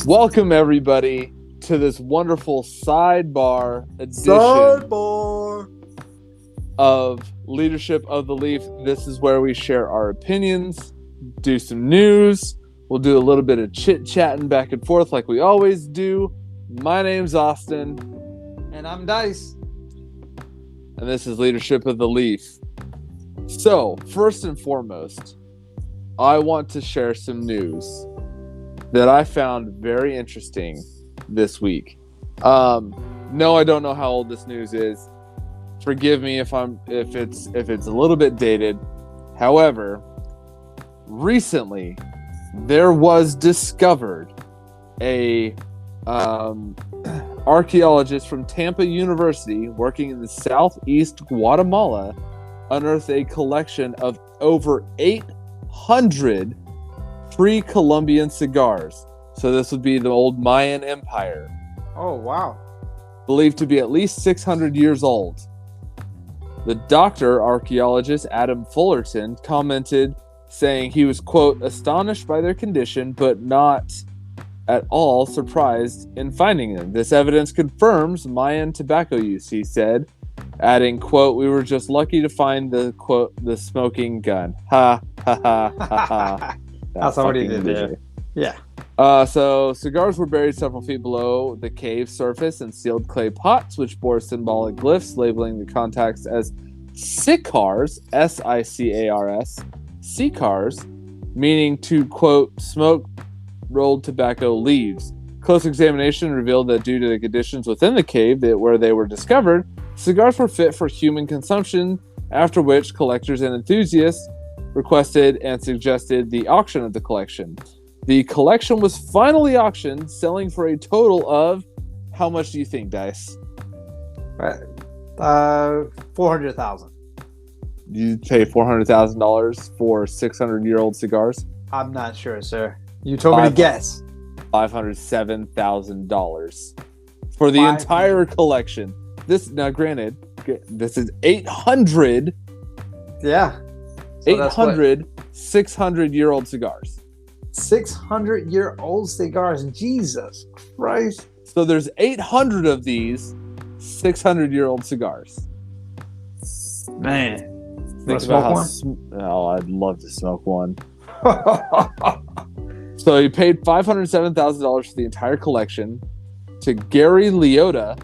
Welcome, everybody, to this wonderful sidebar edition of Leadership of the Leaf. This is where we share our opinions, do some news. We'll do a little bit of chit-chatting back and forth like we always do. My name's Austin. And I'm Dice. And this is Leadership of the Leaf. So, first and foremost, I want to share some news that I found very interesting this week. No, I don't know how old this news is. Forgive me if it's a little bit dated. However, recently there was discovered a archaeologist from Tampa University working in the southeast Guatemala unearthed a collection of over 800 pre-Columbian cigars. So this would be the old Mayan Empire. Oh, wow. Believed to be at least 600 years old. The archaeologist Adam Fullerton commented, saying he was, quote, astonished by their condition, but not at all surprised in finding them. This evidence confirms Mayan tobacco use, he said, adding, quote, we were just lucky to find the, quote, the smoking gun. Ha, ha, ha, ha, ha. That's what he did there. Yeah. So cigars were buried several feet below the cave surface in sealed clay pots, which bore symbolic glyphs labeling the contacts as sicars, S-I-C-A-R-S, sicars, meaning to, quote, smoke rolled tobacco leaves. Close examination revealed that due to the conditions within the cave where they were discovered, cigars were fit for human consumption, after which collectors and enthusiasts requested and suggested the auction of the collection. The collection was finally auctioned, selling for a total of, how much do you think, Dice? $400,000. You pay $400,000 for 600-year-old cigars? I'm not sure, sir. You told me to guess. $507,000 for the entire collection. Now, granted, this is 800. Yeah. So 800 600-year-old cigars. 600-year-old cigars. Jesus Christ. So there's 800 of these 600-year-old cigars. Man. Think about how I'd love to smoke one. So he paid $507,000 for the entire collection to Gary Liotta,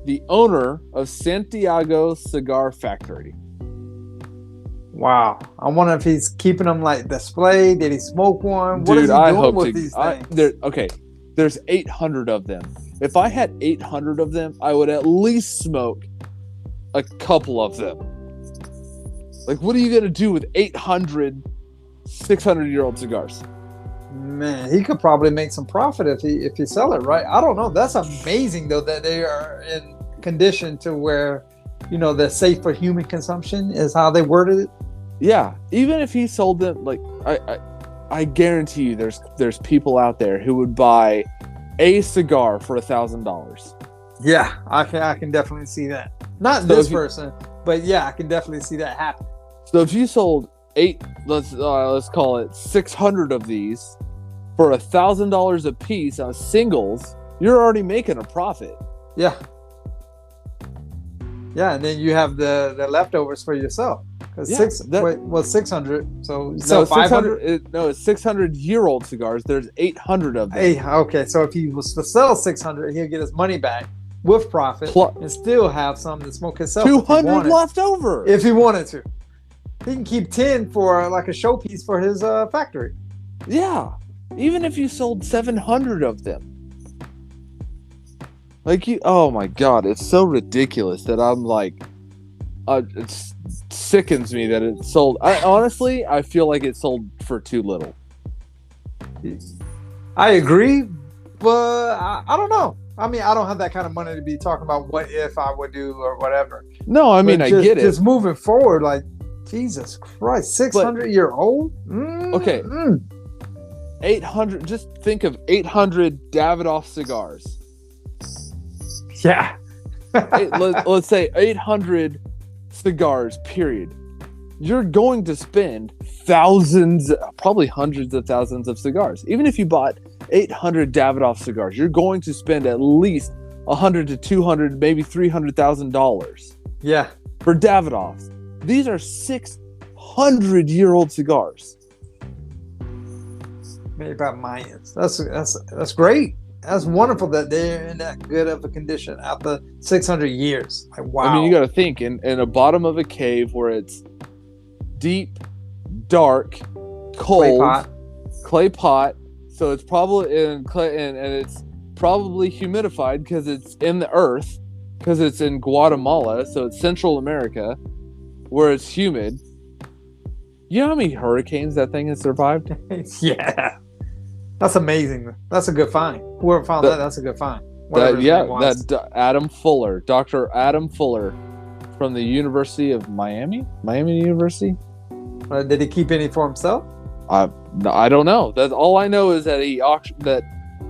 the owner of Santiago Cigar Factory. Wow. I wonder if he's keeping them like displayed. Did he smoke one? What is he doing with these things? Okay, there's 800 of them. If I had 800 of them, I would at least smoke a couple of them. Like, what are you going to do with 800 600-year-old cigars? Man, he could probably make some profit if he sell it, right? I don't know. That's amazing, though, that they are in condition to where, you know, they're safe for human consumption is how they worded it. Yeah, even if he sold them, like I guarantee you, there's people out there who would buy a cigar for $1,000. Yeah, I can definitely see that. Not so this person, but yeah, I can definitely see that happen. So if you sold let's call it 600 of these for $1,000 a piece on singles, you're already making a profit. Yeah. Yeah, and then you have the leftovers for yourself. Because 600. So no, 500. No, it's 600-year-old cigars. There's 800 of them. Hey, okay, so if he was to sell 600, he'll get his money back with profit and still have some to smoke himself. 200 left over. If he wanted to, he can keep 10 for like a showpiece for his factory. Yeah, even if you sold 700 of them. Oh my God, it's so ridiculous that I'm like, it sickens me that it sold. I feel like it sold for too little. I agree, but I don't know. I mean, I don't have that kind of money to be talking about what if I would do or whatever. No, I mean, I get it. Just moving forward, like, Jesus Christ, 600-year-old? Okay. 800, just think of 800 Davidoff cigars. Yeah. Let's say 800 cigars, period. You're going to spend thousands, probably hundreds of thousands of cigars. Even if you bought 800 Davidoff cigars. You're going to spend at least 100 to 200, maybe $300,000 Yeah. for Davidoffs. These are 600-year-old cigars. Made by Mayans. That's great. That's wonderful that they're in that good of a condition after 600 years. Like, wow. I mean, you got to think in a bottom of a cave where it's deep, dark, cold, clay pot. So it's probably and it's probably humidified because it's in the earth, because it's in Guatemala, so it's Central America, where it's humid. You know how many hurricanes that thing has survived? Yeah. That's amazing. That's a good find. Whoever found that's a good find. Adam Fuller, Dr. Adam Fuller from the University of Miami University. Did he keep any for himself? I don't know. That's all I know is that he auctioned that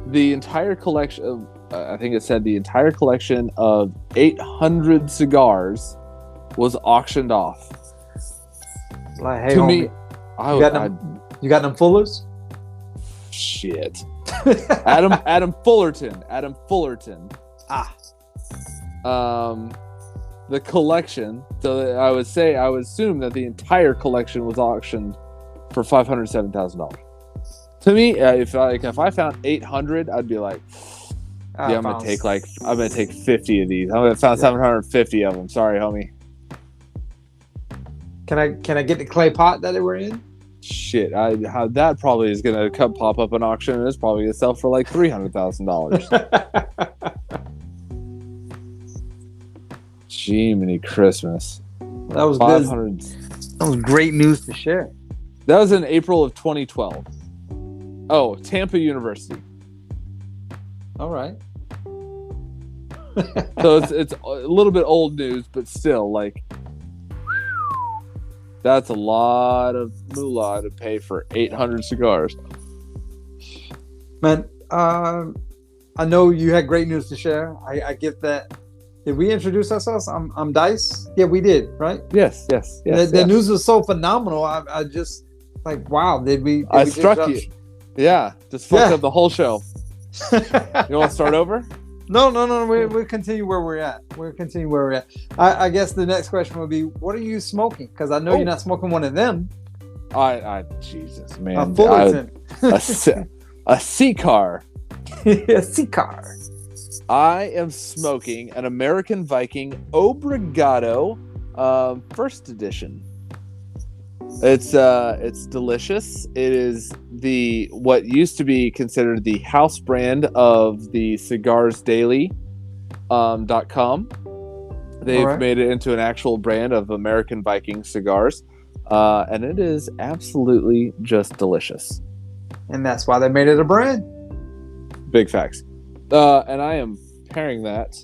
the entire collection of, I think it said the entire collection of 800 cigars was auctioned off. Like, hey, to homie, me, you got them Fullers? Shit. Adam Fullerton. The collection. So I would assume that the entire collection was auctioned for $507,000. To me, if I found 800, I'd be like, I'm gonna take 50 of these. I'm gonna found 750 of them. Sorry, homie. Can I get the clay pot that they were in? Shit, that probably is gonna pop up an auction, and it's probably gonna sell for like $300,000. Jiminy Christmas. That was 500. That was great news to share. That was in April of 2012. Oh, Tampa University. All right. So it's a little bit old news, but still, like, that's a lot of moolah to pay for 800 cigars. Man, I know you had great news to share. I get that. Did we introduce ourselves? I'm Dice. Yeah, we did, right? Yes. The news was so phenomenal. I just like, wow. I struck you. Yeah, just fucked up the whole show. You want to start over? No. We'll continue where we're at. I guess the next question would be, what are you smoking? Because I know you're not smoking one of them. Jesus, man. A Fullerton. A C-car. A C-car. I am smoking an American Viking Obrigado first edition. It's delicious. It is what used to be considered the house brand of the cigarsdaily.com. They've made it into an actual brand of American Viking cigars, and it is absolutely just delicious. And that's why they made it a brand. Big facts. And I am pairing that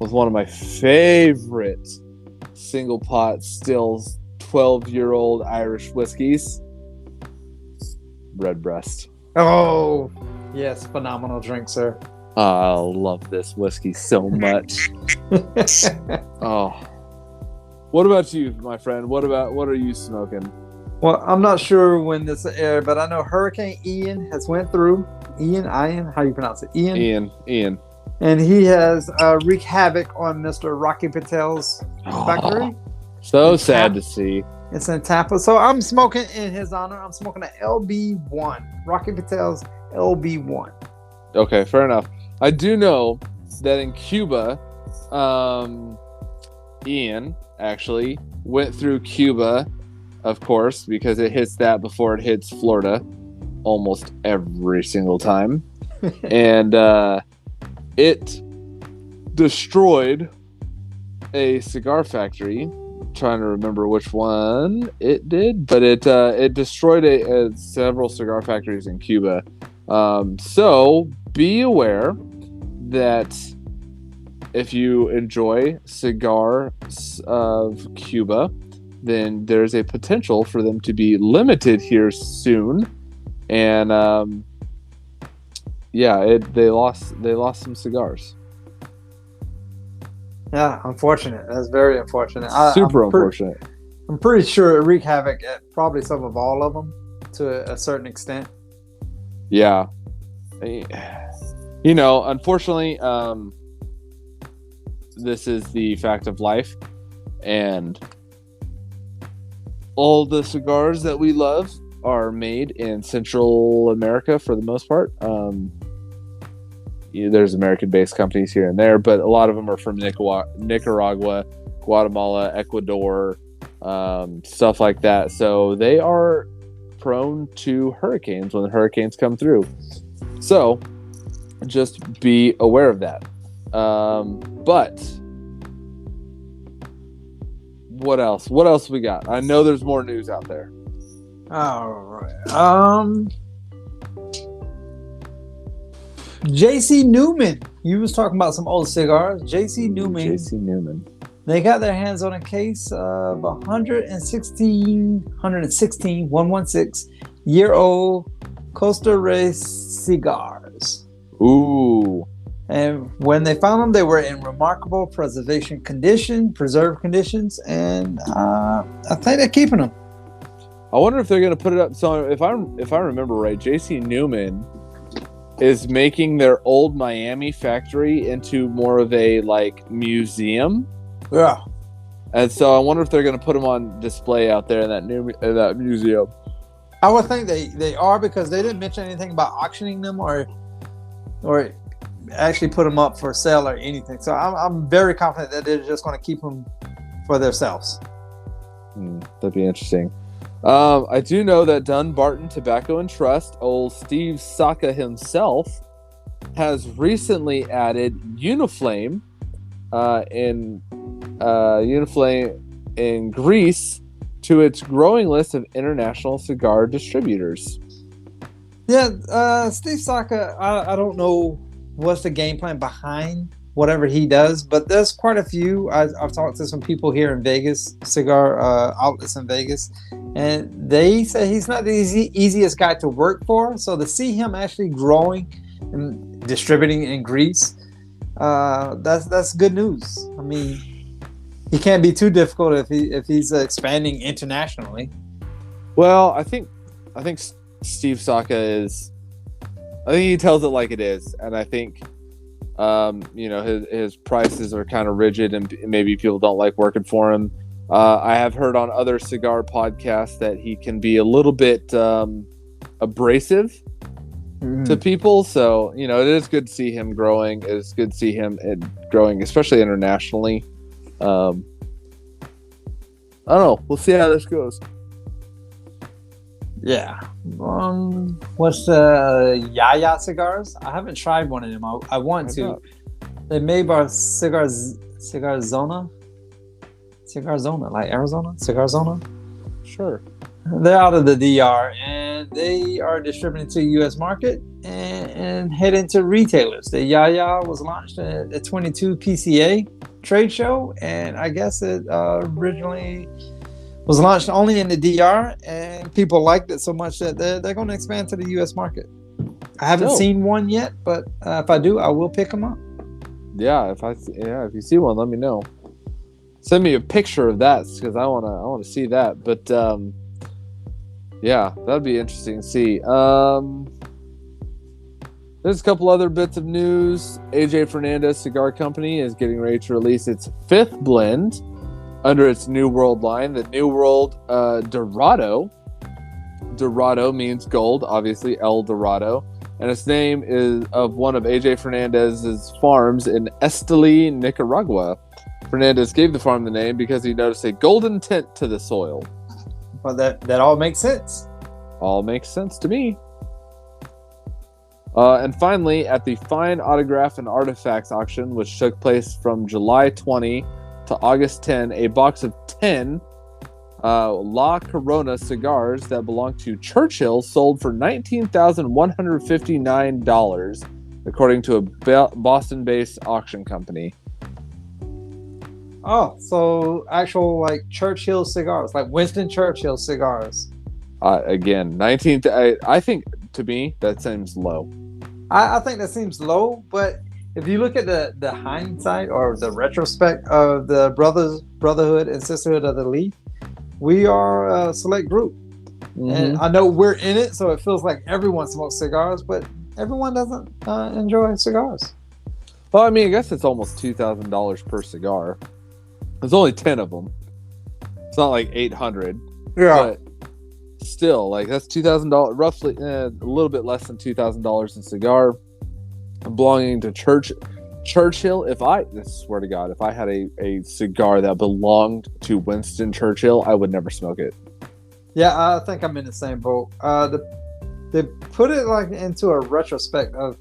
with one of my favorite single pot stills 12-year-old Irish whiskeys, Redbreast. Oh, yes, phenomenal drink, sir. I love this whiskey so much. Oh, what about you, my friend? What are you smoking? Well, I'm not sure when this aired, but I know Hurricane Ian has went through. Ian, how you pronounce it? Ian. And he has wreaked havoc on Mr. Rocky Patel's factory. So sad to see. It's in Tampa. So I'm smoking in his honor. I'm smoking an LB1. Rocky Patel's LB1. Okay, fair enough. I do know that in Cuba, Ian actually went through Cuba, of course, because it hits that before it hits Florida almost every single time. And it destroyed a cigar factory. I'm trying to remember which one it did, but it destroyed several cigar factories in Cuba. So be aware that if you enjoy cigars of Cuba, then there's a potential for them to be limited here soon. And they lost some cigars. Yeah, unfortunate. That's very unfortunate. Super unfortunate. I'm pretty sure it wreaked havoc at probably some of all of them to a certain extent. Yeah. You know, unfortunately, this is the fact of life, and all the cigars that we love are made in Central America for the most part. There's American-based companies here and there, but a lot of them are from Nicaragua, Guatemala, Ecuador, stuff like that. So they are prone to hurricanes when the hurricanes come through. So just be aware of that. But what else? What else we got? I know there's more news out there. All right. J.C. Newman. You was talking about some old cigars. J.C. Newman. They got their hands on a case of 116-year-old Costa Rica cigars. Ooh. And when they found them, they were in remarkable preserved conditions, and I think they're keeping them. I wonder if they're going to put it up. So if I remember right, J.C. Newman is making their old Miami factory into more of a like museum. Yeah. And so I wonder if they're going to put them on display out there in that museum. I would think they are, because they didn't mention anything about auctioning them or actually put them up for sale or anything. So I'm very confident that they're just going to keep them for themselves. That'd be interesting. I do know that Dunbarton Tobacco and Trust, old Steve Saka himself, has recently added Uniflame in Greece to its growing list of international cigar distributors. Yeah, Steve Saka, I don't know what's the game plan behind whatever he does, but there's quite a few. I've talked to some people here in Vegas, cigar outlets in Vegas, and they say he's not the easiest guy to work for. So to see him actually growing and distributing in Greece, that's good news. I mean, he can't be too difficult if he's expanding internationally. Well, I think Steve Saka is. I think he tells it like it is, and I think his prices are kind of rigid, and maybe people don't like working for him. I have heard on other cigar podcasts that he can be a little bit abrasive to people. So, it is good to see him growing. It's good to see him growing, especially internationally. I don't know. We'll see how this goes. Yeah. What's the Yaya cigars? I haven't tried one of them. I want to. They made by Cigarzona, like Arizona. Cigarzona. Sure. They're out of the DR, and they are distributing to the U.S. market and heading to retailers. The Yaya was launched at the 22 PCA trade show, and I guess it originally was launched only in the DR, and people liked it so much that they're going to expand to the U.S. market. I haven't seen one yet, but if I do, I will pick them up. Yeah, if you see one, let me know. Send me a picture of that, because I want to see that. But yeah, that'd be interesting to see. There's a couple other bits of news. AJ Fernandez Cigar Company is getting ready to release its 5th blend under its New World line, the New World Dorado. Dorado means gold, obviously El Dorado, and its name is of one of AJ Fernandez's farms in Esteli, Nicaragua. Fernandez gave the farm the name because he noticed a golden tint to the soil. Well, that all makes sense. All makes sense to me. And finally, at the Fine Autograph and Artifacts auction, which took place from July 20 to August 10, a box of 10 La Corona cigars that belong to Churchill sold for $19,159, according to a Boston-based auction company. Oh, so actual like Churchill cigars, like Winston Churchill cigars. Again, I think to me that seems low. I think that seems low, but if you look at the hindsight or the retrospect of the Brotherhood and Sisterhood of the Leaf, we are a select group. Mm-hmm. And I know we're in it, so it feels like everyone smokes cigars, but everyone doesn't enjoy cigars. Well, I mean, I guess it's almost $2,000 per cigar. There's only 10 of them. It's not like 800. Yeah. But still, like, that's $2,000, roughly a little bit less than $2,000 in cigar. Belonging to Churchill. I swear to God, if I had a cigar that belonged to Winston Churchill, I would never smoke it. Yeah, I think I'm in the same boat. They put it like into a retrospect of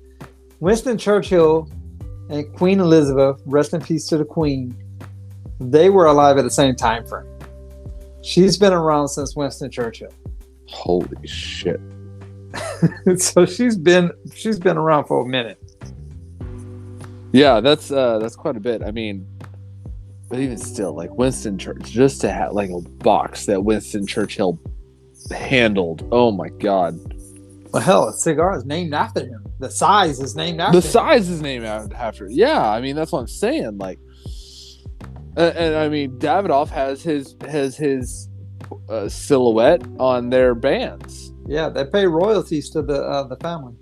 Winston Churchill and Queen Elizabeth, rest in peace to the Queen. They were alive at the same time frame. She's been around since Winston Churchill. Holy shit. So she's been around for a minute. Yeah, that's quite a bit. I mean, but even still, like Winston Churchill, just to have like a box that Winston Churchill handled. Oh my God. Well, hell, a cigar is named after him. The size is named after him. The size is named after. Yeah, I mean that's what I'm saying. Like, and I mean Davidoff has his silhouette on their bands. Yeah, they pay royalties to the family.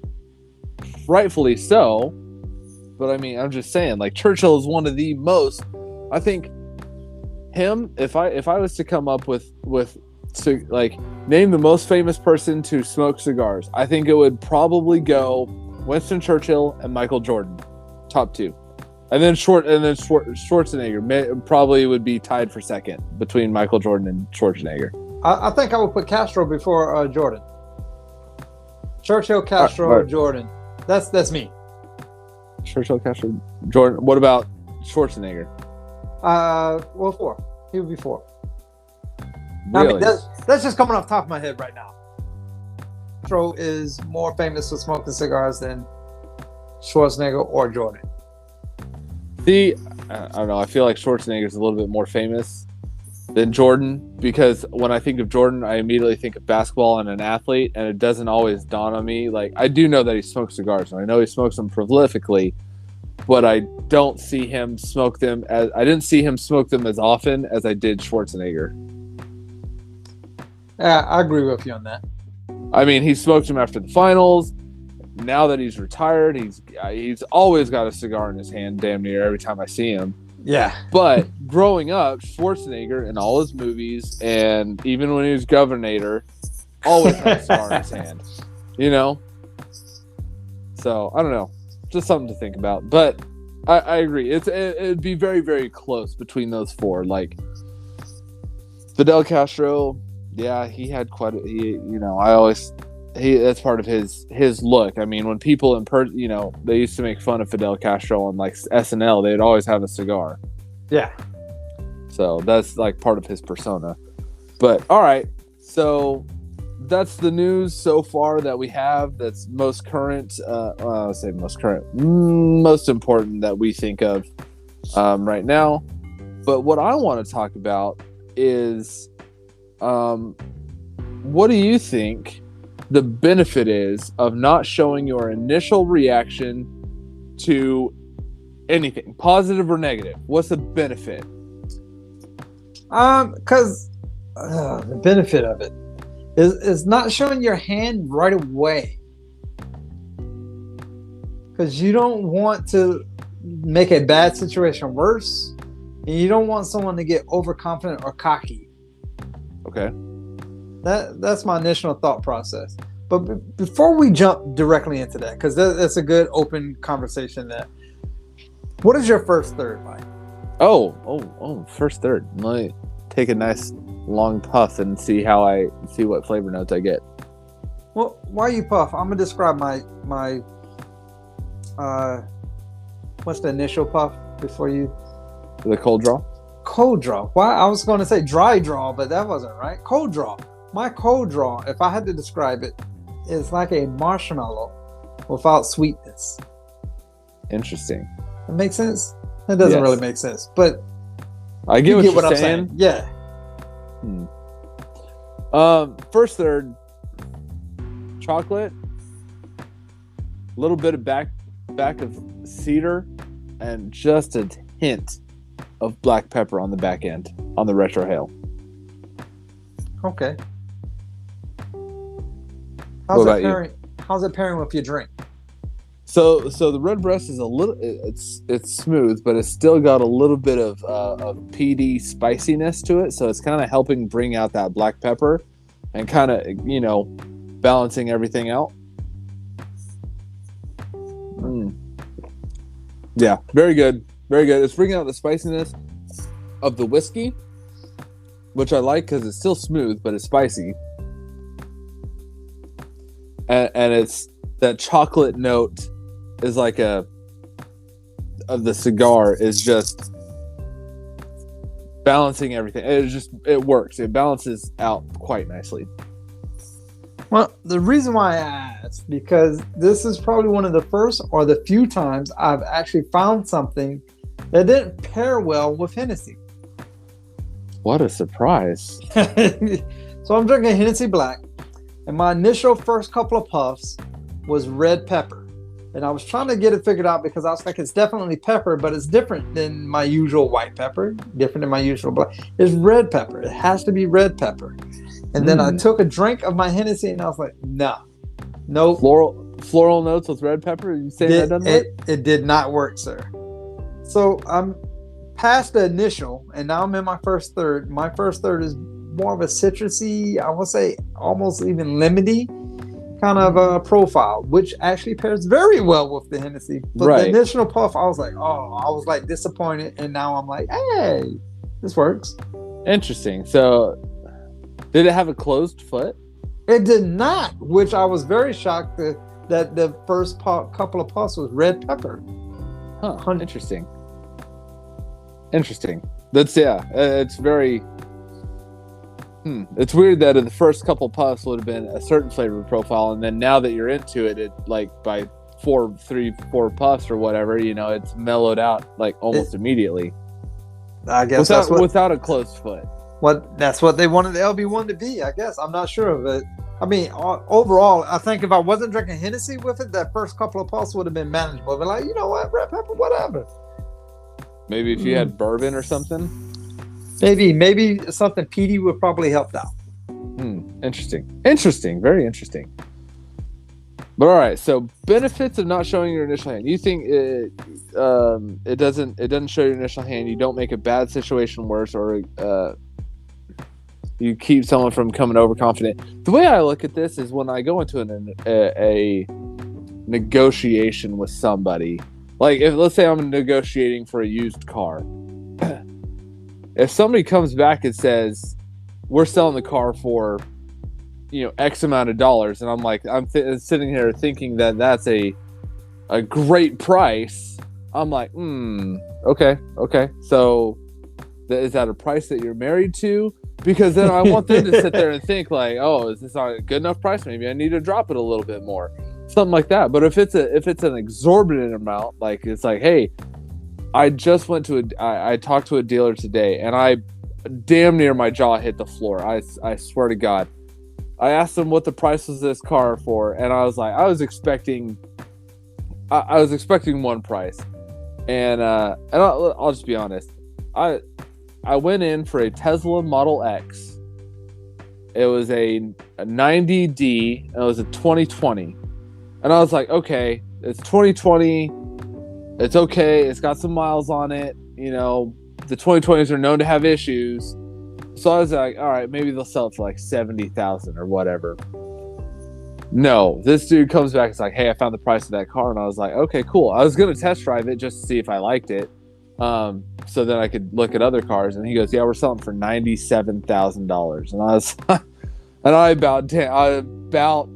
Rightfully so. But I mean, I'm just saying, like Churchill is one of the most. I think him. If I was to come up with like name the most famous person to smoke cigars, I think it would probably go Winston Churchill and Michael Jordan, top two, and then Schwarzenegger probably would be tied for second between Michael Jordan and Schwarzenegger. I think I would put Castro before Jordan. Churchill, Castro, right. Jordan. That's me. Churchill, Castro, Jordan. What about Schwarzenegger? Well, 4. He would be 4. Really? I mean, that's just coming off the top of my head right now. Castro is more famous for smoking cigars than Schwarzenegger or Jordan. See, I don't know. I feel like Schwarzenegger is a little bit more famous than Jordan because when I think of Jordan, I immediately think of basketball and an athlete, and it doesn't always dawn on me. Like, I do know that he smokes cigars, and I know he smokes them prolifically, but I don't see him smoke them as I didn't see him smoke them as often as I did Schwarzenegger. Yeah, I agree with you on that. I mean, he smoked them after the finals. Now that he's retired, he's always got a cigar in his hand, damn near every time I see him. Yeah. But growing up, Schwarzenegger in all his movies, and even when he was governor, always had a cigar in his hand. You know? So, I don't know. Just something to think about. But I agree. It'd be very, very close between those 4. Like, Fidel Castro, yeah, he had quite a... that's part of his look. I mean, when people they used to make fun of Fidel Castro on like SNL, they'd always have a cigar. Yeah. So that's like part of his persona. But all right, so that's the news so far that we have. That's most current. I'll say most current, most important that we think of right now. But what I want to talk about is, what do you think the benefit is of not showing your initial reaction to anything, positive or negative? What's the benefit? Because the benefit of it is not showing your hand right away. Because you don't want to make a bad situation worse, and you don't want someone to get overconfident or cocky. Okay. That's my initial thought process. But before we jump directly into that, because that's a good open conversation there. What is your first third like? Oh, first third. Let me take a nice long puff and see what flavor notes I get. Well, while you puff, I'm gonna describe my what's the initial puff before you? The cold draw? Cold draw. Why? I was going to say dry draw, but that wasn't right. Cold draw. My cold draw, if I had to describe it, is like a marshmallow without sweetness. Interesting. It makes sense? It doesn't really make sense, but I get what you're saying. Yeah. First third, chocolate, a little bit of back of cedar, and just a hint of black pepper on the back end on the retrohale. Okay. What about you? How's it pairing with your drink? So the Redbreast is a little, it's smooth, but it's still got a little bit of PD spiciness to it. So it's kind of helping bring out that black pepper, and kind of balancing everything out. Yeah, very good, very good. It's bringing out the spiciness of the whiskey, which I like because it's still smooth, but it's spicy, and it's that chocolate note is like of the cigar is just balancing everything. It works. It balances out quite nicely. Well, the reason why I asked, because this is probably one of the first or the few times I've actually found something that didn't pair well with Hennessy. What a surprise. So I'm drinking Hennessy Black, and my initial first couple of puffs was red pepper. And I was trying to get it figured out because I was like, it's definitely pepper, but it's different than my usual white pepper, different than my usual black. It's red pepper. It has to be red pepper. And then I took a drink of my Hennessy, and I was like, no. Floral notes with red pepper? You saying that doesn't work? It did not work, sir. So I'm past the initial, and now I'm in my first third. My first third is more of a citrusy, I would say almost even lemony kind of a profile, which actually pairs very well with the Hennessy. But the initial puff, I was like disappointed, and now I'm like, hey, this works. Interesting. So, did it have a closed foot? It did not, which I was very shocked that the first couple of puffs was red pepper. Huh. Interesting. That's it's very. It's weird that in the first couple puffs would have been a certain flavor profile, and then now that you're into it, like by 4 puffs or whatever, it's mellowed out like almost immediately. I guess without a closed foot. That's what they wanted the LB1 to be. I guess I'm not sure of it. I mean, overall, I think if I wasn't drinking Hennessy with it, that first couple of puffs would have been manageable. But like, you know what, red pepper, whatever. Maybe if you had bourbon or something. Maybe something peaty would probably help out. Interesting, very interesting. But all right, so benefits of not showing your initial hand. You think it doesn't show your initial hand. You don't make a bad situation worse, or you keep someone from coming overconfident. The way I look at this is when I go into a negotiation with somebody. Like, let's say I'm negotiating for a used car. If somebody comes back and says, we're selling the car for, X amount of dollars, and I'm like, I'm sitting here thinking that that's a great price, I'm like, okay. So is that a price that you're married to? Because then I want them to sit there and think like, oh, is this not a good enough price? Maybe I need to drop it a little bit more. Something like that. But if it's an exorbitant amount, like it's like, hey, I just went to I talked to a dealer today, and I damn near my jaw hit the floor. I swear to God. I asked him what the price was this car for, and I was like, I was expecting one price, and I'll just be honest. I went in for a Tesla Model X. It was a 90D, and it was a 2020, and I was like, okay, it's 2020. It's okay. It's got some miles on it. The 2020s are known to have issues. So I was like, all right, maybe they'll sell it for like 70,000 or whatever. No, this dude comes back. It's like, hey, I found the price of that car. And I was like, okay, cool. I was going to test drive it just to see if I liked it. So then I could look at other cars. And he goes, yeah, we're selling for $97,000. And I was, and I about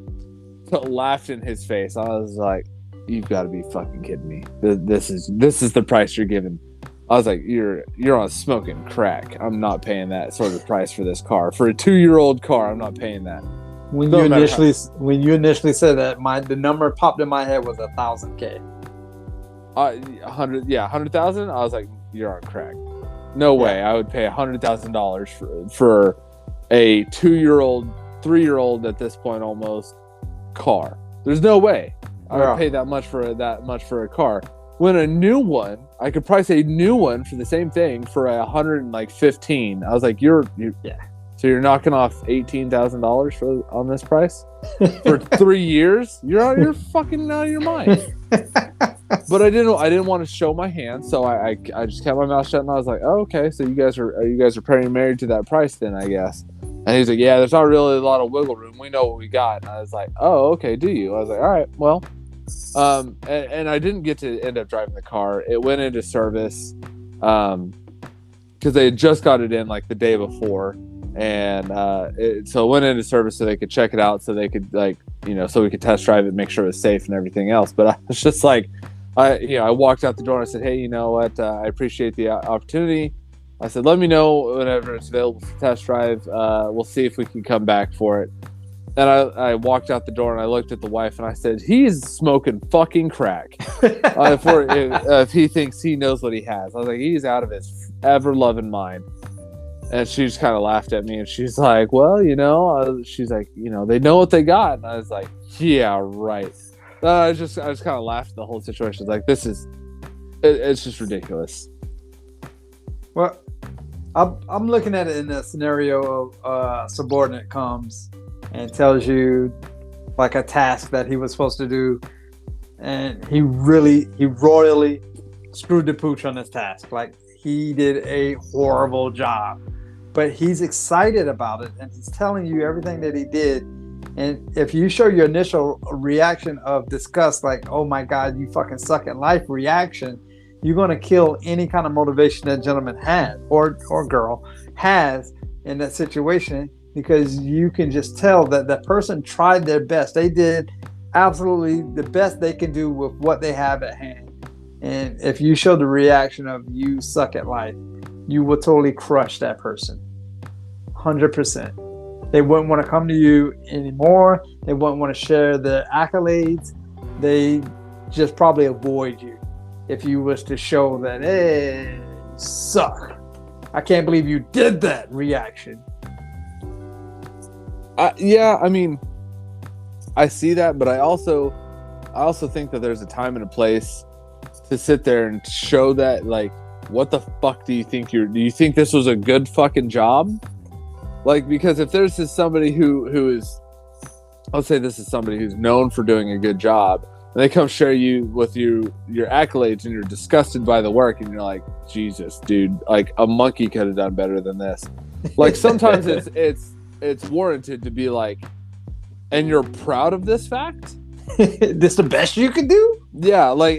laughed in his face. I was like, you've got to be fucking kidding me. This is the price you're giving. I was like, you're on smoking crack. I'm not paying that sort of price for this car. For a 2-year-old car, I'm not paying that. When you initially said that, the number popped in my head was 1,000K. 100,000. I was like, you're on crack. No way. I would pay $100,000 for a 2-year-old, 3-year-old at this point almost car. There's no way I would pay that much for a car. When a new one, I could price a new one for the same thing for $115. I was like, so you're knocking off $18,000 on this price for 3 years? You're fucking out of your mind. But I didn't want to show my hand, so I just kept my mouth shut, and I was like, oh, okay, so you guys are pretty married to that price then, I guess. And he's like, yeah, there's not really a lot of wiggle room. We know what we got. And I was like, oh, okay, do you? I was like, all right, well, and I didn't get to end up driving the car. It went into service, because they had just got it in like the day before, and so it went into service so they could check it out, so they could so we could test drive it, make sure it was safe and everything else. But I was just like, I walked out the door and I said, hey, you know what? I appreciate the opportunity. I said, let me know whenever it's available for test drive. We'll see if we can come back for it. And I walked out the door and I looked at the wife and I said, he's smoking fucking crack. If he thinks he knows what he has. I was like, he's out of his ever-loving mind. And she just kind of laughed at me and she's like, well, she's like, they know what they got. And I was like, yeah, right. I just kind of laughed at the whole situation. Like, it's just ridiculous. Well, I'm looking at it in a scenario of a subordinate comes and tells you like a task that he was supposed to do, and he royally screwed the pooch on this task. Like, he did a horrible job, but he's excited about it and he's telling you everything that he did. And if you show your initial reaction of disgust, like, oh my God, you fucking suck at life reaction, you're going to kill any kind of motivation that gentleman had or girl has in that situation, because you can just tell that that person tried their best. They did absolutely the best they can do with what they have at hand. And if you show the reaction of you suck at life, you will totally crush that person. 100%. They wouldn't want to come to you anymore. They wouldn't want to share their accolades. They just probably avoid you if you was to show that, hey, you suck. I can't believe you did that reaction. Yeah, I mean, I see that, but I also think that there's a time and a place to sit there and show that, like, what the fuck do you think do you think this was a good fucking job? Like, because if there's somebody who is, I'll say this is somebody who's known for doing a good job, and they come share you with your accolades and you're disgusted by the work and you're like, Jesus, dude, like a monkey could have done better than this. Like, sometimes it's warranted to be like, and you're proud of this fact? This the best you can do? Yeah, like,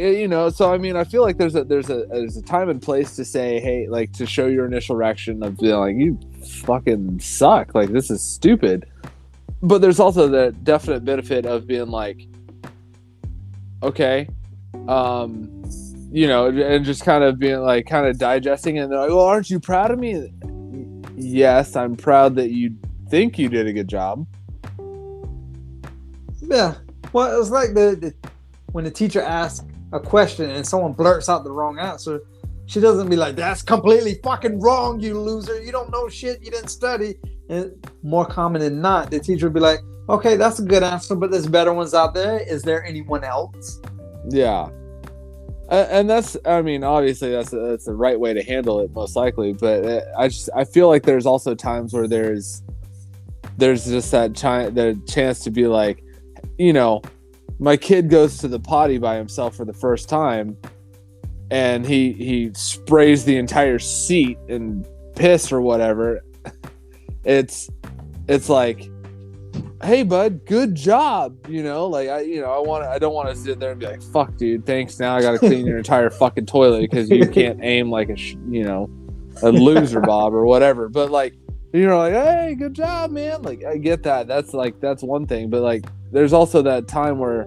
so I mean, I feel like there's a time and place to say, hey, like, to show your initial reaction of being like, you fucking suck, like, this is stupid. But there's also the definite benefit of being like, okay, and just kind of being like, kind of digesting it, and they're like, well, aren't you proud of me? Yes, I'm proud that you think you did a good job. Yeah. Well, it's like when the teacher asks a question and someone blurts out the wrong answer, she doesn't be like, that's completely fucking wrong, you loser. You don't know shit. You didn't study. And more common than not, the teacher would be like, okay, that's a good answer, but there's better ones out there. Is there anyone else? Yeah. And that's, I mean, obviously that's the right way to handle it, most likely. But I feel like there's also times where there's just the chance to be like, my kid goes to the potty by himself for the first time, and he sprays the entire seat in piss or whatever. It's like, hey bud, good job. Like, I don't want to sit there and be like, fuck dude, thanks, now I gotta clean your entire fucking toilet because you can't aim like a loser Bob or whatever. But like, like, hey, good job, man. Like, I get that. That's one thing. But like, there's also that time where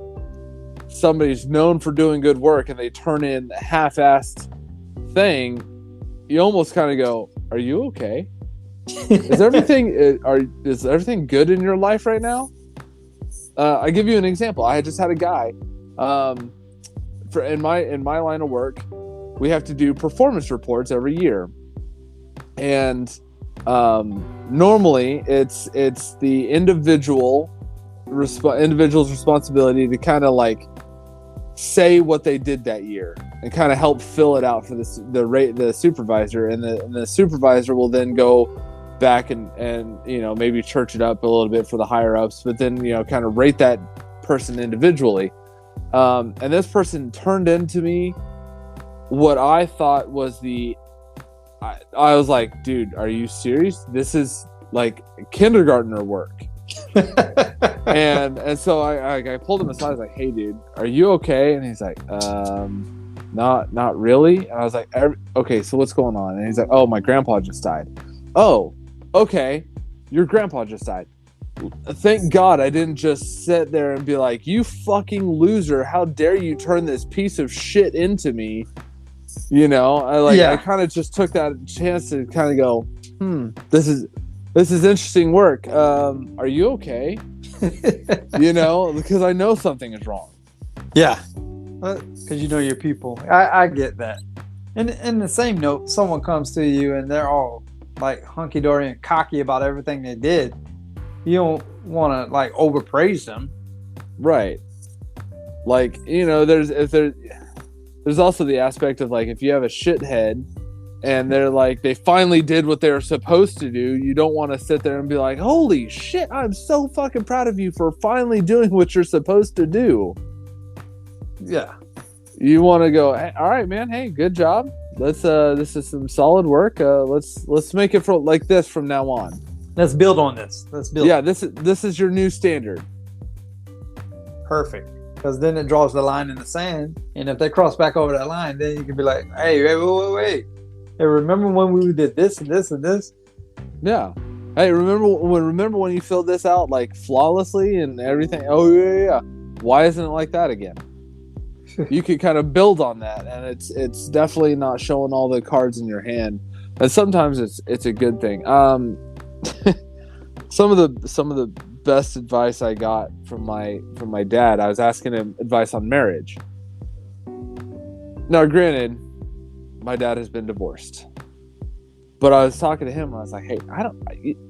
somebody's known for doing good work and they turn in a half-assed thing. You almost kind of go, are you okay? Is everything good in your life right now? I give you an example. I just had a guy, in my line of work, we have to do performance reports every year, and normally it's the individual's responsibility to kind of like say what they did that year and kind of help fill it out for the supervisor, and the supervisor will then go back and maybe church it up a little bit for the higher ups, but then kind of rate that person individually. And this person turned into me what I thought was I was like, dude, are you serious? This is like kindergartner work. and so I pulled him aside. I was like, hey, dude, are you okay? And he's like, not really. And I was like, okay, so what's going on? And he's like, oh, my grandpa just died. Oh, okay, your grandpa just died. Thank God I didn't just sit there and be like, you fucking loser, how dare you turn this piece of shit into me? You know, I kind of just took that chance to kind of go, this is interesting work. Are you okay? You know, because I know something is wrong. Yeah, because you know your people. I get that. And in the same note, someone comes to you and they're all like hunky-dory and cocky about everything they did. You don't want to like overpraise them. Right. Like, you know, there's also the aspect of like, if you have a shithead and they're like, they finally did what they were supposed to do, you don't want to sit there and be like, holy shit, I'm so fucking proud of you for finally doing what you're supposed to do. Yeah. You want to go, hey, all right, man, hey, good job. Let's this is some solid work. Let's make it like this from now on. Let's build on this. Yeah, this is your new standard. Perfect. Because then it draws the line in the sand, and if they cross back over that line, then you can be like, hey, wait. Hey, remember when we did this and this and this? Yeah. Hey, remember when you filled this out like flawlessly and everything? Oh yeah. Why isn't it like that again? You could kind of build on that, and it's definitely not showing all the cards in your hand. And sometimes it's a good thing. Some of the best advice I got from my dad, I was asking him advice on marriage. Now, granted, my dad has been divorced, but I was talking to him and I was like, hey,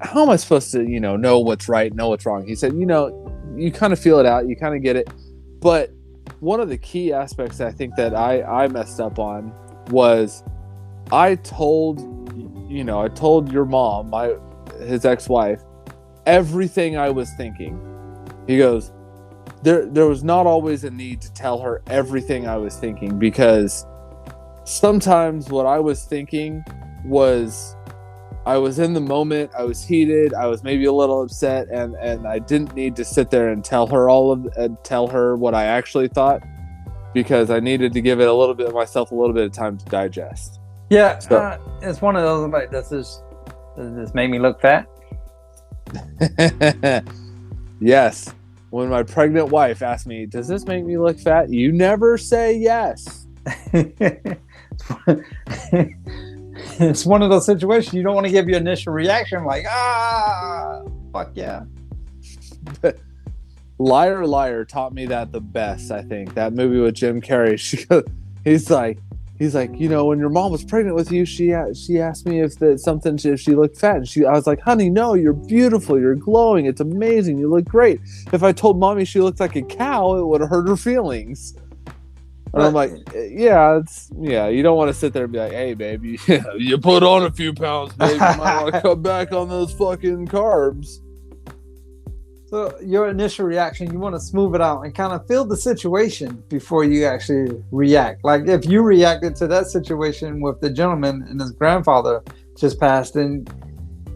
how am I supposed to, know what's right, know what's wrong? He said, you kind of feel it out, you kind of get it. But one of the key aspects I think that I messed up on was I told your mom, his ex-wife, everything I was thinking. He goes, there was not always a need to tell her everything I was thinking, because sometimes what I was thinking was I was in the moment, I was heated, I was maybe a little upset, and I didn't need to sit there and tell her what I actually thought, because I needed to give myself a little bit of time to digest. Yeah, so, it's one of those like, does this make me look fat? Yes. When my pregnant wife asked me, does this make me look fat? You never say yes. It's one of those situations you don't want to give your initial reaction like, fuck yeah. Liar Liar taught me that the best, I think. That movie with Jim Carrey. He's like, when your mom was pregnant with you, she asked me if she looked fat, and I was like, honey, no, you're beautiful, you're glowing, it's amazing, you look great. If I told mommy she looked like a cow, it would have hurt her feelings. And I'm like, yeah, you don't want to sit there and be like, hey, baby, you put on a few pounds, baby, you might want to cut back on those fucking carbs. So your initial reaction, you want to smooth it out and kind of feel the situation before you actually react. Like if you reacted to that situation with the gentleman and his grandfather just passed, then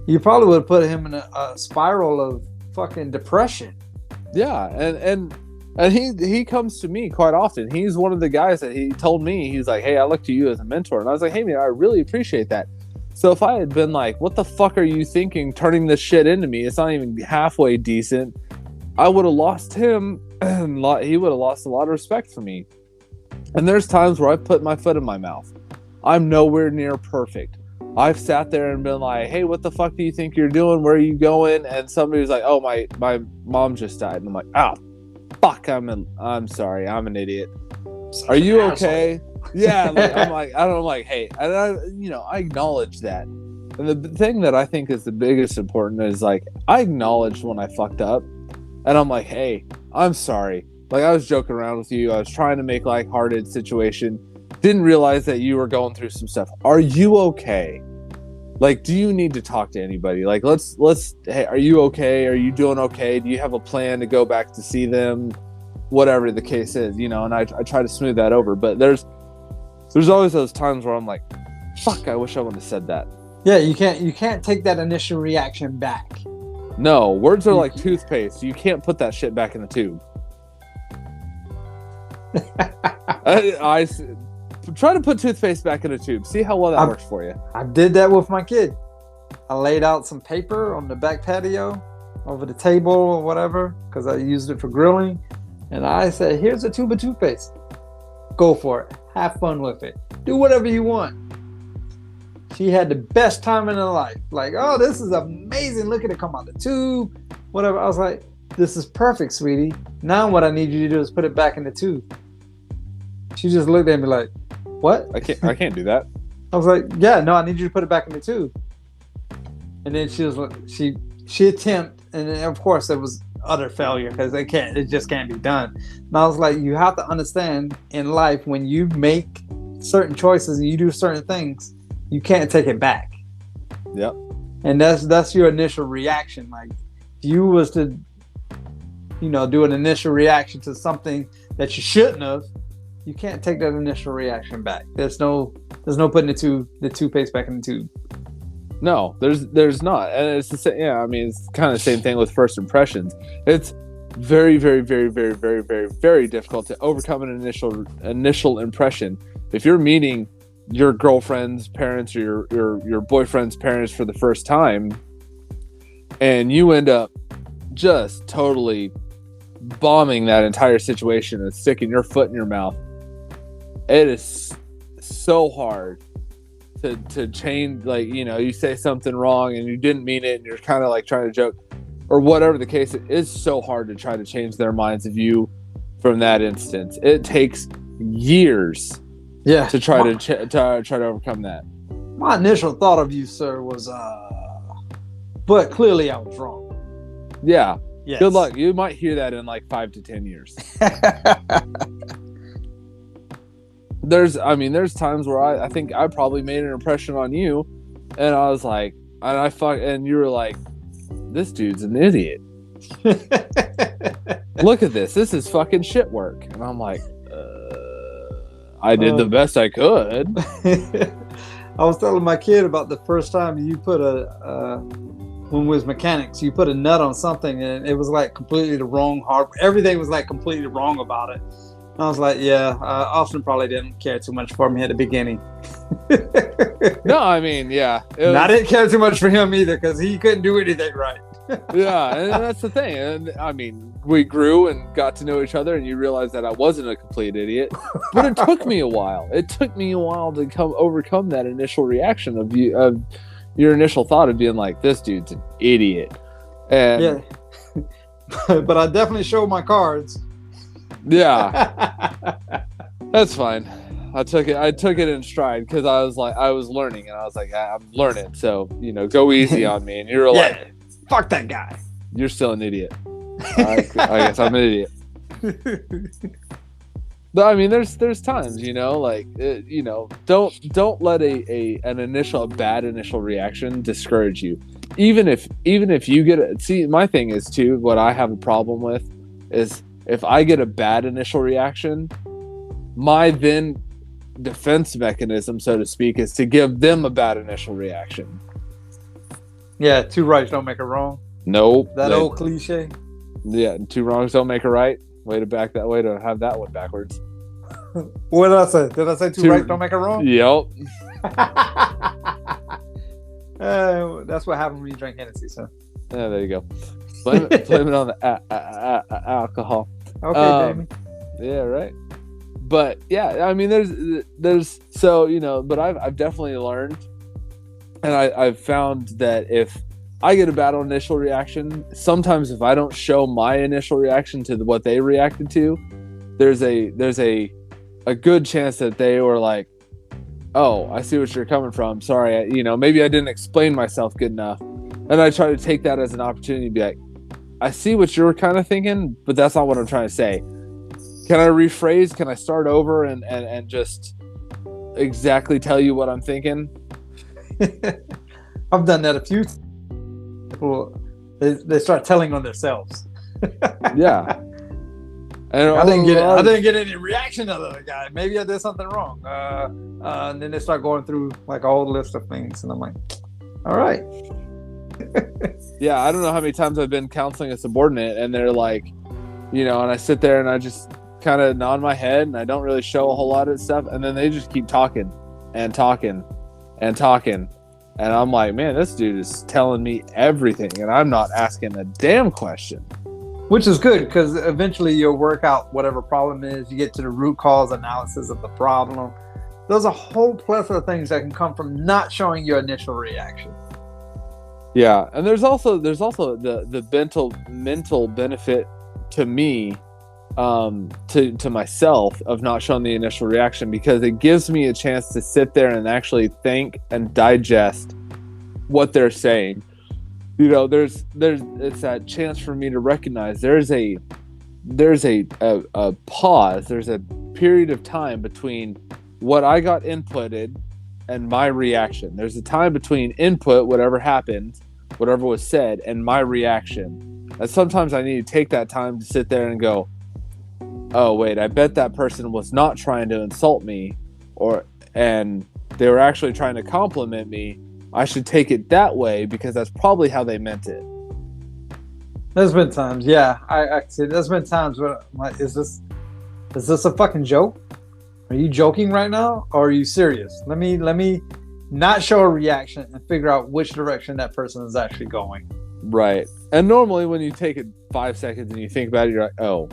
you probably would have put him in a spiral of fucking depression. Yeah, and he comes to me quite often. He's one of the guys that he told me, he's like, hey, I look to you as a mentor. And I was like, hey, man, I really appreciate that. So if I had been like, what the fuck are you thinking, turning this shit into me? It's not even halfway decent. I would have lost him. He would have lost a lot of respect for me. And there's times where I've put my foot in my mouth. I'm nowhere near perfect. I've sat there and been like, hey, what the fuck do you think you're doing? Where are you going? And somebody's like, oh, my mom just died. And I'm like, oh, fuck, I'm sorry. I'm an idiot. Are you okay? Yeah, I'm like, hey, and I acknowledge that. And the thing that I think is the biggest important is like, I acknowledged when I fucked up, and I'm like, hey, I'm sorry. Like, I was joking around with you. I was trying to make lighthearted situation. Didn't realize that you were going through some stuff. Are you okay? Like, do you need to talk to anybody? Like, let's. Hey, are you okay? Are you doing okay? Do you have a plan to go back to see them? whatever the case is, you know, and I try to smooth that over. But there's always those times where I'm like, fuck, I wish I wouldn't have said that. Yeah, you can't take that initial reaction back. No, words are like toothpaste. You can't put that shit back in the tube. I try to put toothpaste back in a tube. See how well that works for you. I did that with my kid. I laid out some paper on the back patio over the table or whatever because I used it for grilling. And I said, here's a tube of toothpaste. Go for it. Have fun with it. Do whatever you want. She had the best time in her life. Like, oh, this is amazing. Look at it come out the tube. Whatever. I was like, this is perfect, sweetie. Now what I need you to do is put it back in the tube. She just looked at me like, what? I can't do that. I was like, yeah, no, I need you to put it back in the tube. And then she was like, she attempted, and then of course there was utter failure because it just can't be done. And I was like, you have to understand in life when you make certain choices and you do certain things, you can't take it back. Yep. And that's your initial reaction. Like if you was to, you know, do an initial reaction to something that you shouldn't have, you can't take that initial reaction back. There's no putting the toothpaste back in the tube. No, there's not, and it's the same. Yeah, I mean, it's kind of the same thing with first impressions. It's very, very, very, very, very, very, very difficult to overcome an initial impression. If you're meeting your girlfriend's parents or your boyfriend's parents for the first time, and you end up just totally bombing that entire situation and sticking your foot in your mouth, it is so hard to change. Like, you know, you say something wrong and you didn't mean it and you're kind of like trying to joke or whatever the case. It is so hard to try to change their minds of you from that instance. It takes years to try to overcome that. My initial thought of you, sir, was but clearly I was wrong. Yeah. Yes. Good luck. You might hear that in like 5 to 10 years. There's times where I think I probably made an impression on you, and I was like, and you were like, this dude's an idiot. Look at this. This is fucking shit work. And I'm like, I did the best I could. I was telling my kid about the first time you put when we was mechanics, you put a nut on something and it was like completely the wrong hardware. Everything was like completely wrong about it. I was like, yeah, Austin probably didn't care too much for me at the beginning. No, I mean, yeah. I didn't care too much for him either because he couldn't do anything right. Yeah, and that's the thing. And I mean, we grew and got to know each other, and you realized that I wasn't a complete idiot. But it took me a while. It took me a while to overcome that initial reaction of your initial thought of being like, this dude's an idiot. And yeah. But I definitely showed my cards. Yeah. That's fine. I took it in stride because I was learning, and I was like, I'm learning, so, you know, go easy on me. And you were like, fuck that guy. You're still an idiot. I guess I'm an idiot. But I mean, there's times, you know, like, you know, don't let a bad initial reaction discourage you. Even if you get see, my thing is too, what I have a problem with is if I get a bad initial reaction, my then defense mechanism, so to speak, is to give them a bad initial reaction. Yeah, 2 rights don't make a wrong. Nope. That old cliche. Yeah, 2 wrongs don't make a right. Way to have that one backwards. What did I say? Did I say 2 rights don't make a wrong? Yep. That's what happens when you drink Hennessy, so. Yeah, there you go. Blame it on the alcohol. Okay, Jamie. Yeah, right. But yeah, I mean, there's so, you know, but I've definitely learned, and I've found that if I get a bad initial reaction, sometimes if I don't show my initial reaction to what they reacted to, there's a good chance that they were like, oh, I see what you're coming from. Sorry, you know, maybe I didn't explain myself good enough. And I try to take that as an opportunity to be like, I see what you're kind of thinking, but that's not what I'm trying to say. Can I rephrase? Can I start over and just exactly tell you what I'm thinking? I've done that a few times. People, they start telling on themselves. Yeah. And I didn't get any reaction out of the guy. Maybe I did something wrong. And then they start going through like a whole list of things, and I'm like, all right. Yeah, I don't know how many times I've been counseling a subordinate, and they're like, and I sit there and I just kind of nod my head, and I don't really show a whole lot of stuff, and then they just keep talking and talking and talking, and I'm like, man, this dude is telling me everything, and I'm not asking a damn question. Which is good, because eventually you'll work out whatever problem is. You get to the root cause analysis of the problem. There's a whole plethora of things that can come from not showing your initial reaction. Yeah, and there's also the mental benefit to me, to myself, of not showing the initial reaction, because it gives me a chance to sit there and actually think and digest what they're saying. There's it's that chance for me to recognize there's a pause, there's a period of time between what I got inputted and my reaction. There's a time between input, whatever happened, whatever was said, and my reaction. And sometimes I need to take that time to sit there and go, oh wait, I bet that person was not trying to insult me, and they were actually trying to compliment me. I should take it that way because that's probably how they meant it. There's been times, yeah. I see. There's been times where I'm like, is this a fucking joke? Are you joking right now, or are you serious? Let me not show a reaction and figure out which direction that person is actually going. Right. And normally when you take it 5 seconds and you think about it, you're like, oh,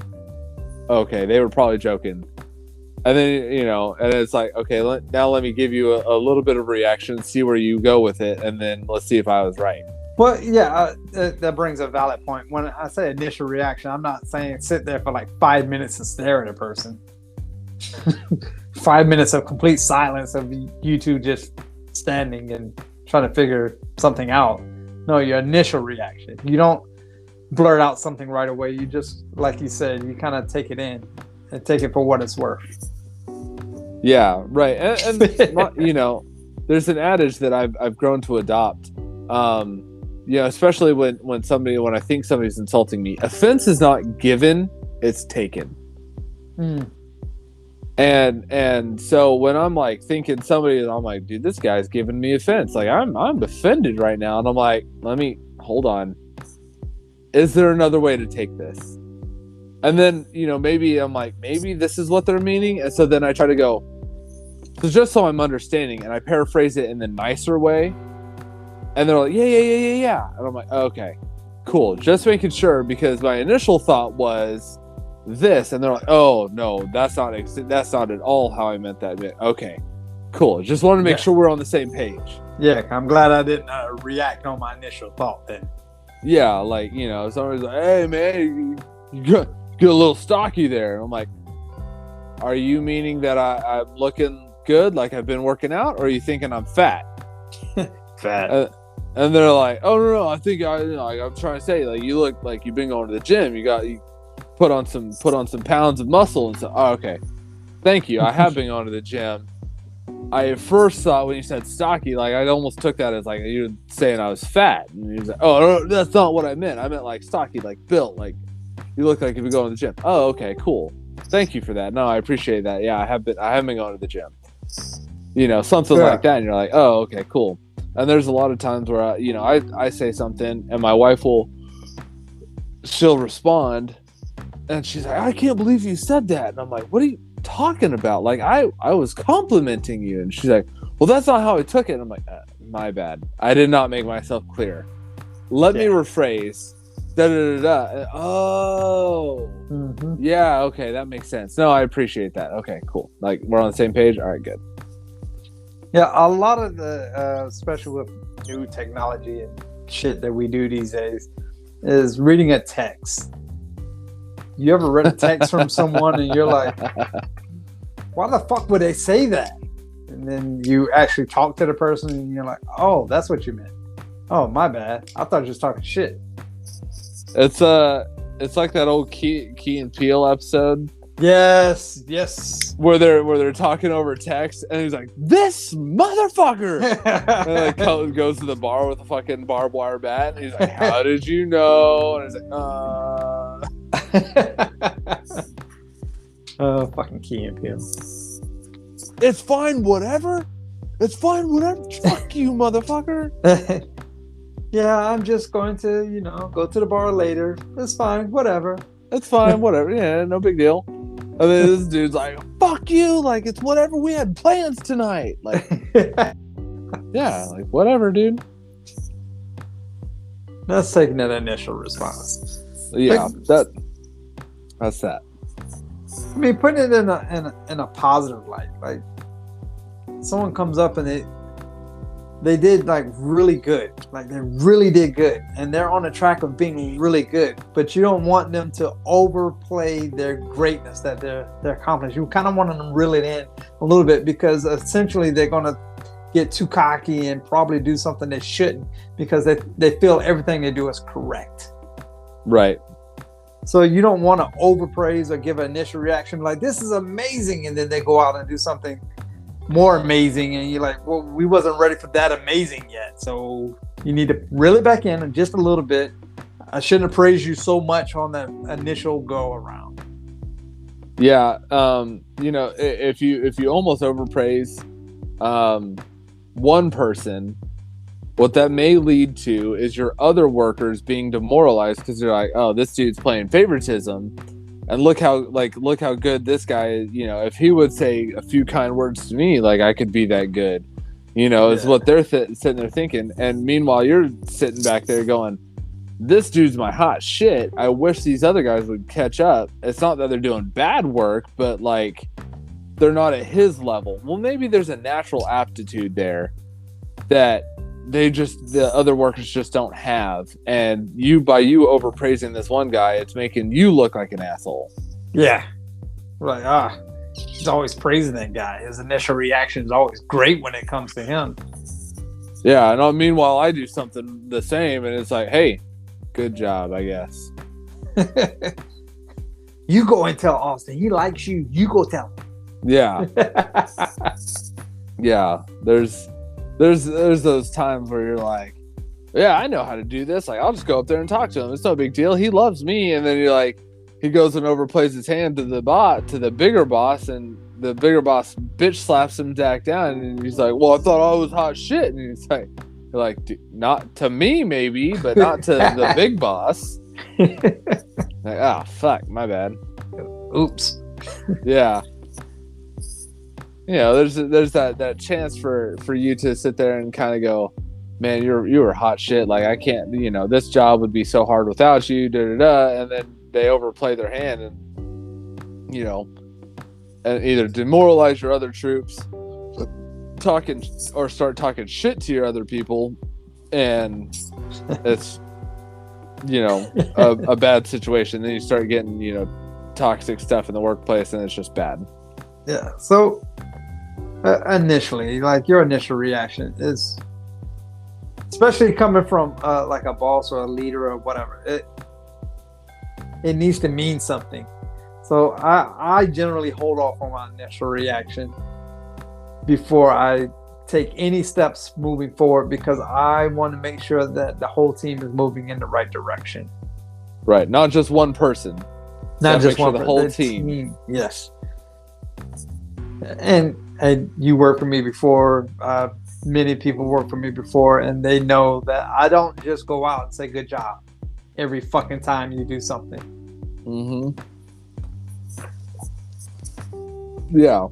okay, they were probably joking. And then, and it's like, okay, now let me give you a little bit of reaction, see where you go with it, and then let's see if I was right. Well, yeah, that brings a valid point. When I say initial reaction, I'm not saying sit there for like 5 minutes and stare at a person. 5 minutes of complete silence of you two just standing and trying to figure something out. No, your initial reaction. You don't blurt out something right away. You just, like you said, you kind of take it in and take it for what it's worth. Yeah, right. And there's an adage that I've grown to adopt. Especially when I think somebody's insulting me. Offense is not given, it's taken. And so when I'm like thinking I'm like, dude, this guy's giving me offense. Like I'm offended right now. And I'm like, hold on. Is there another way to take this? And then, maybe I'm like, maybe this is what they're meaning. And so then I try to go, so just so I'm understanding, and I paraphrase it in the nicer way. And they're like, yeah. And I'm like, okay, cool. Just making sure, because my initial thought was this. And they're like, oh, no, that's not at all how I meant that. Okay, cool. Just want to make sure we're on the same page. Yeah, I'm glad I didn't react on my initial thought then. Yeah, like, somebody's like, hey, man, you get a little stocky there. And I'm like, are you meaning that I'm looking good, like I've been working out, or are you thinking I'm fat? Fat. And they're like, oh no, I think I'm trying to say, like, you look like you've been going to the gym. You put on some pounds of muscle and stuff. Oh, okay, thank you. I have been going to the gym. I at first thought when you said stocky, like I almost took that as like you were saying I was fat. And he was like, oh, no, that's not what I meant. I meant like stocky, like built, like you look like you've been going to the gym. Oh, okay, cool. Thank you for that. No, I appreciate that. Yeah, I haven't been going to the gym. Something like that, and you're like, oh, okay, cool. And there's a lot of times where I say something, and my wife she'll respond, and she's like, I can't believe you said that. And I'm like, what are you talking about? Like I was complimenting you. And she's like, well, that's not how I took it. And I'm like, my bad. I did not make myself clear. Let me rephrase. Oh, yeah, okay, that makes sense. No, I appreciate that. Okay, cool. Like we're on the same page. All right, good. Yeah, a lot of the, especially with new technology and shit that we do these days, is reading a text. You ever read a text from someone and you're like, why the fuck would they say that? And then you actually talk to the person and you're like, oh, that's what you meant. Oh, my bad. I thought you was talking shit. It's like that old Key and Peele episode. Yes. Where they're talking over text, and he's like, "This motherfucker," and like goes to the bar with a fucking barbed wire bat, and he's like, "How did you know?" And he's like, Fucking Key and Peele. It's fine, whatever. It's fine, whatever. Fuck you, motherfucker. Yeah, I'm just going to, go to the bar later. It's fine, whatever. It's fine, whatever. Yeah, no big deal. And then this dude's like, fuck you. Like, it's whatever. We had plans tonight. Like, yeah, like, whatever, dude. That's taking that initial response. Yeah, that's that. I mean, putting it in a positive light. Like, someone comes up and they did like really good. Like, they really did good, and they're on the track of being really good. But you don't want them to overplay their greatness that they're accomplished. You kind of want them to reel it in a little bit, because essentially they're going to get too cocky and probably do something they shouldn't, because they feel everything they do is correct. Right. So you don't want to overpraise or give an initial reaction like, this is amazing, and then they go out and do something more amazing, and you're like, well, we wasn't ready for that amazing yet. So you need to reel it back in just a little bit. I shouldn't have praised you so much on that initial go around. Yeah. If you almost overpraise one person, what that may lead to is your other workers being demoralized, because they're like, oh, this dude's playing favoritism, and look how good this guy is. If he would say a few kind words to me, like, I could be that good, is what they're sitting there thinking. And meanwhile, you're sitting back there going, this dude's my hot shit. I wish these other guys would catch up. It's not that they're doing bad work, but like, they're not at his level. Well, maybe there's a natural aptitude there that the other workers just don't have. And by you overpraising this one guy, it's making you look like an asshole. Yeah. Like, he's always praising that guy. His initial reaction is always great when it comes to him. Yeah. And meanwhile, I do something the same, and it's like, hey, good job, I guess. You go and tell Austin he likes you. You go tell him. Yeah. Yeah. There's those times where you're like, yeah, I know how to do this. Like, I'll just go up there and talk to him. It's no big deal. He loves me. And then you're like, he goes and overplays his hand to the bigger boss, and the bigger boss bitch slaps him back down. And he's like, well, I thought I was hot shit. And he's like, you're like, not to me, maybe, but not to the big boss. Like, fuck, my bad. Oops. Yeah. There's that chance for you to sit there and kind of go, man, you were hot shit. Like, I can't, this job would be so hard without you, and then they overplay their hand and, and either demoralize your other troops, start talking shit to your other people, and it's, a bad situation. Then you start getting, toxic stuff in the workplace, and it's just bad. Yeah. So initially, like, your initial reaction is, especially coming from like a boss or a leader or whatever, it needs to mean something. So I generally hold off on my initial reaction before I take any steps moving forward, because I want to make sure that the whole team is moving in the right direction. Right. Not just one person. Not just one, the whole team. Yes. And you work for me before. Many people work for me before, and they know that I don't just go out and say good job every fucking time you do something. Mm-hmm. Yeah.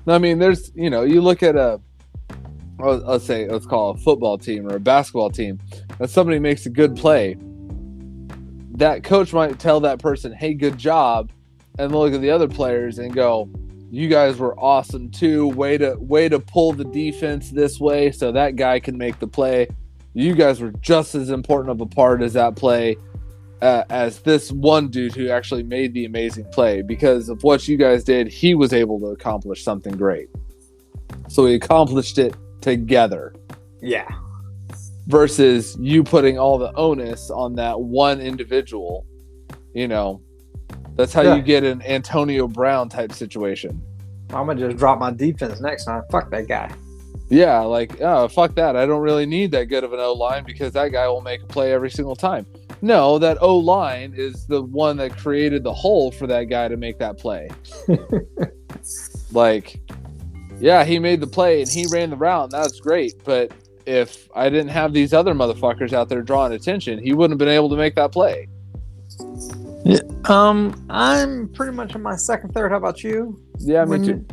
I mean, there's, you look at let's call a football team or a basketball team, and somebody makes a good play. That coach might tell that person, hey, good job, and look at the other players and go, you guys were awesome too. Way to pull the defense this way so that guy can make the play. You guys were just as important of a part as that play as this one dude who actually made the amazing play. Because of what you guys did, he was able to accomplish something great. So we accomplished it together. Yeah. Versus you putting all the onus on that one individual. That's how you get an Antonio Brown type situation. I'm going to just drop my defense next time. Fuck that guy. Yeah, like, fuck that. I don't really need that good of an O-line because that guy will make a play every single time. No, that O-line is the one that created the hole for that guy to make that play. Like, yeah, he made the play and he ran the route, and that's great. But if I didn't have these other motherfuckers out there drawing attention, he wouldn't have been able to make that play. Yeah. I'm pretty much in my second, third. How about you? Yeah, me too.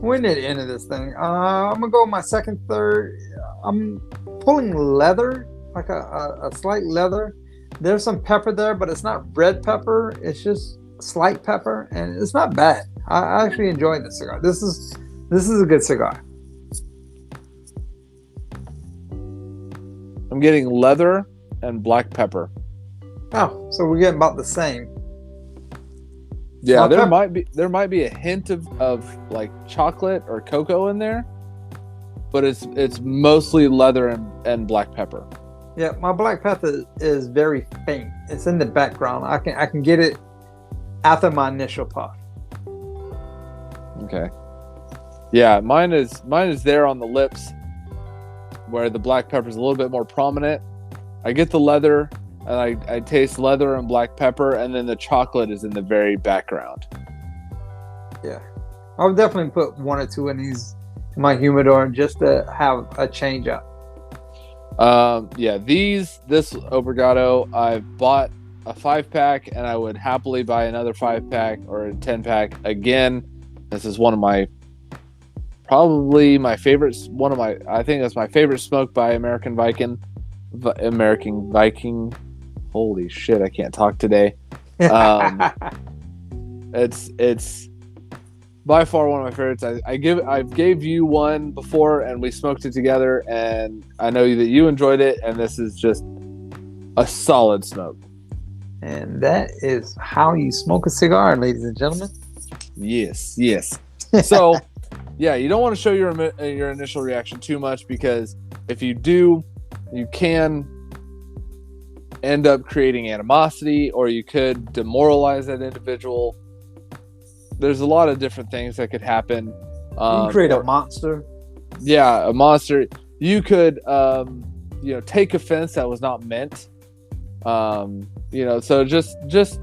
When did the end of this thing? I'm gonna go with my second, third. I'm pulling leather, like a slight leather. There's some pepper there, but it's not red pepper. It's just slight pepper, and it's not bad. I actually enjoyed this cigar. This is a good cigar. I'm getting leather and black pepper. Oh, so we're getting about the same. Yeah, there might be a hint of like chocolate or cocoa in there, but it's mostly leather and black pepper. Yeah, my black pepper is very faint. It's in the background. I can get it after my initial puff. Okay. Yeah, mine is there on the lips, where the black pepper is a little bit more prominent. I get the leather, and I taste leather and black pepper, and then the chocolate is in the very background. Yeah. I would definitely put one or two in these in my humidor just to have a change up. Yeah, this Obligado, I've bought a 5-pack, and I would happily buy another 5-pack or a 10-pack again. This is one of my probably my favorites. I think that's my favorite smoke by American Viking. Holy shit, I can't talk today. It's by far one of my favorites. I've gave you one before, and we smoked it together, and I know that you enjoyed it, and this is just a solid smoke. And that is how you smoke a cigar, ladies and gentlemen. Yes. So, yeah, you don't want to show your initial reaction too much, because if you do, you can end up creating animosity, or you could demoralize that individual. There's a lot of different things that could happen. You can create a monster. Yeah, a monster. You could, take offense that was not meant. So just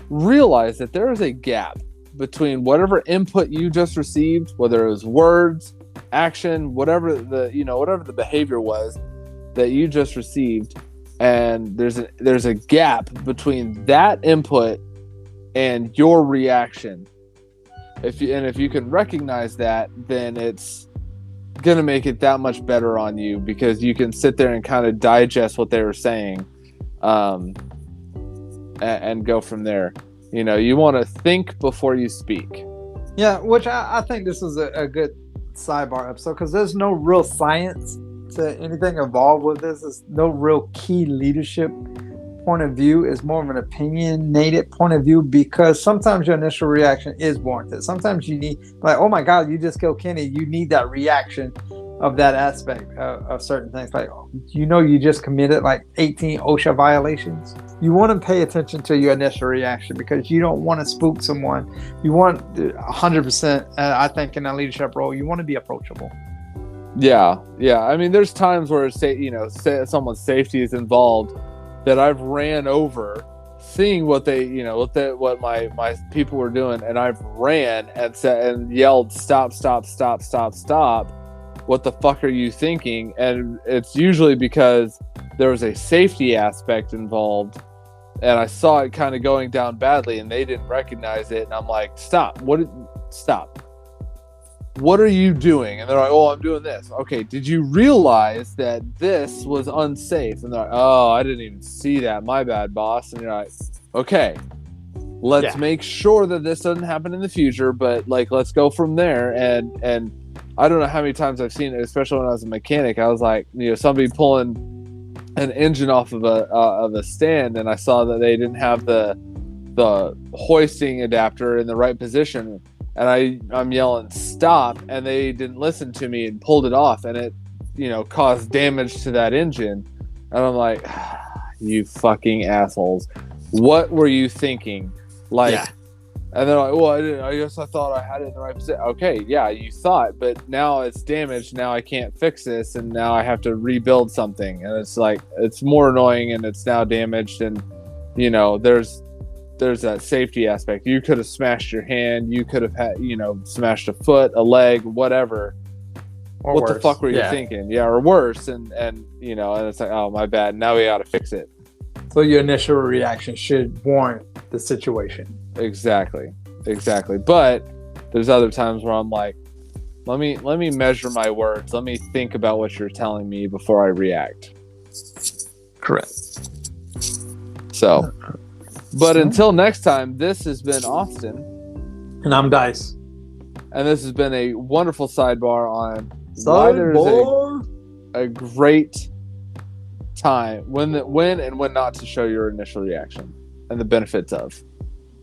realize that there is a gap between whatever input you just received, whether it was words, action, whatever the behavior was that you just received, and there's a gap between that input and your reaction. If you can recognize that, then it's gonna make it that much better on you, because you can sit there and kind of digest what they were saying, and go from there. You want to think before you speak. Yeah, which I think this is a good sidebar episode, because there's no real science to anything involved with this. There's no real key leadership point of view. It's more of an opinionated point of view, because sometimes your initial reaction is warranted. Sometimes you need, like, oh my God, you just killed Kenny. You need that reaction of that aspect of certain things. Like, you just committed like 18 OSHA violations. You want to pay attention to your initial reaction, because you don't want to spook someone. You want 100%, I think, in a leadership role, you want to be approachable. Yeah. I mean, there's times where someone's safety is involved, that I've ran over, seeing what what my people were doing, and I've ran and said and yelled, "Stop! Stop! Stop! Stop! Stop! What the fuck are you thinking?" And it's usually because there was a safety aspect involved, and I saw it kind of going down badly, and they didn't recognize it, and I'm like, "Stop! Stop! What are you doing?" And they're like, "Oh, I'm doing this." Okay, did you realize that this was unsafe? And they're like, "Oh, I didn't even see that. My bad, boss." And you're like, "Okay, let's make sure that this doesn't happen in the future, but let's go from there." And I don't know how many times I've seen it, especially when I was a mechanic. I was like, somebody pulling an engine off of a stand, and I saw that they didn't have the hoisting adapter in the right position. And I'm yelling, "Stop!" and they didn't listen to me and pulled it off, and it, caused damage to that engine. And I'm like, you fucking assholes! What were you thinking? And they're like, well, I guess I thought I had it in the right position. Okay, yeah, you thought, but now it's damaged. Now I can't fix this, and now I have to rebuild something. And it's like, it's more annoying, and it's now damaged. And, you know, there's that safety aspect. You could have smashed your hand. You could have had, you know, smashed a foot, a leg, whatever. Or what worse. the fuck were you thinking? Yeah, or worse. And you know, and it's like, oh, my bad. Now we got to fix it. So your initial reaction should warrant the situation. Exactly. But there's other times where I'm like, let me measure my words. Let me think about what you're telling me before I react. Correct. So, but until next time, this has been Austin. And I'm Dice. And this has been a wonderful sidebar on why there's a great time when and when not to show your initial reaction and the benefits of.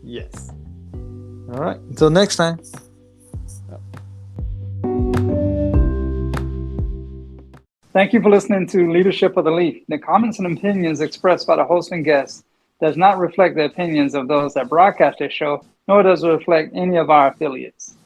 Yes. All right. Until next time. Thank you for listening to Leadership of the Leaf. The comments and opinions expressed by the host and guests does not reflect the opinions of those that broadcast this show, nor does it reflect any of our affiliates.